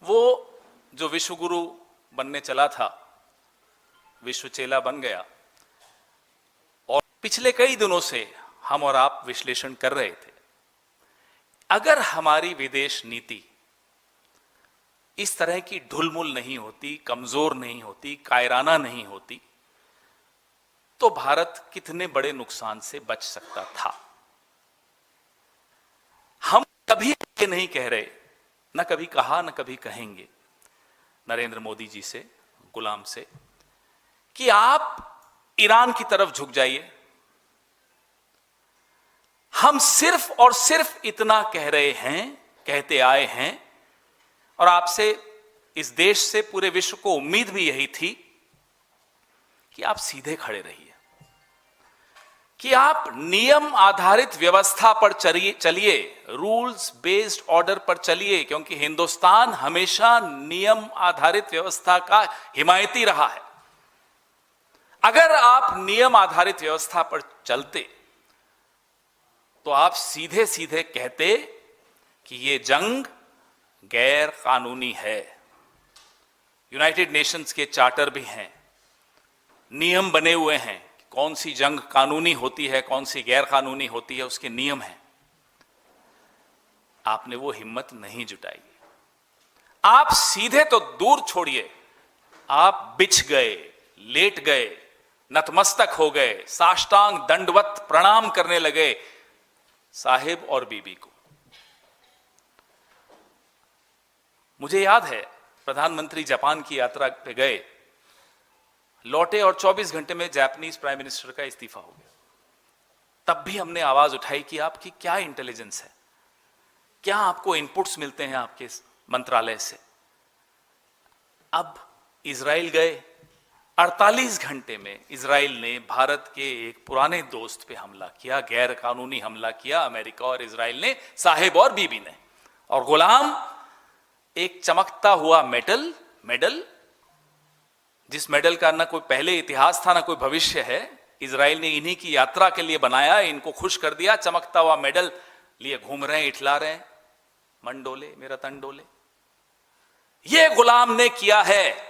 वो जो विश्व गुरु बनने चला था, विश्व चेला बन गया। और पिछले कई दिनों से हम और आप विश्लेषण कर रहे थे, अगर हमारी विदेश नीति इस तरह की ढुलमुल नहीं होती, कमजोर नहीं होती, कायराना नहीं होती, तो भारत कितने बड़े नुकसान से बच सकता था। हम कभी ये नहीं कह रहे, न कभी कहा, न कभी कहेंगे नरेंद्र मोदी जी से, गुलाम से, कि आप ईरान की तरफ झुक जाइए। हम सिर्फ और सिर्फ इतना कह रहे हैं, कहते आए हैं, और आपसे, इस देश से, पूरे विश्व को उम्मीद भी यही थी कि आप सीधे खड़े रहिए, कि आप नियम आधारित व्यवस्था पर चलिए, रूल्स बेस्ड ऑर्डर पर चलिए, क्योंकि हिंदुस्तान हमेशा नियम आधारित व्यवस्था का हिमायती रहा है। अगर आप नियम आधारित व्यवस्था पर चलते तो आप सीधे सीधे कहते कि ये जंग गैर कानूनी है। यूनाइटेड नेशंस के चार्टर भी हैं, नियम बने हुए हैं, कौन सी जंग कानूनी होती है, कौन सी गैर कानूनी होती है, उसके नियम हैं। आपने वो हिम्मत नहीं जुटाई। आप सीधे तो दूर छोड़िए, आप बिछ गए, लेट गए, नतमस्तक हो गए, साष्टांग दंडवत प्रणाम करने लगे साहिब और बीबी को। मुझे याद है, प्रधानमंत्री जापान की यात्रा पे गए, लौटे और 24 घंटे में जापानीज प्राइम मिनिस्टर का इस्तीफा हो गया। तब भी हमने आवाज उठाई कि आपकी क्या इंटेलिजेंस है, क्या आपको इनपुट्स मिलते हैं आपके मंत्रालय से। अब इजराइल गए, 48 घंटे में इजराइल ने भारत के एक पुराने दोस्त पे हमला किया, गैर कानूनी हमला किया। अमेरिका और इजराइल ने, साहिब और बीबी ने। और गुलाम एक चमकता हुआ मेडल, जिस मेडल का ना कोई पहले इतिहास था, ना कोई भविष्य है, इजराइल ने इन्हीं की यात्रा के लिए बनाया, इनको खुश कर दिया। चमकता हुआ मेडल लिए घूम रहे हैं, इठला रहे हैं, मन डोले मेरा तन डोले। ये गुलाम ने किया है।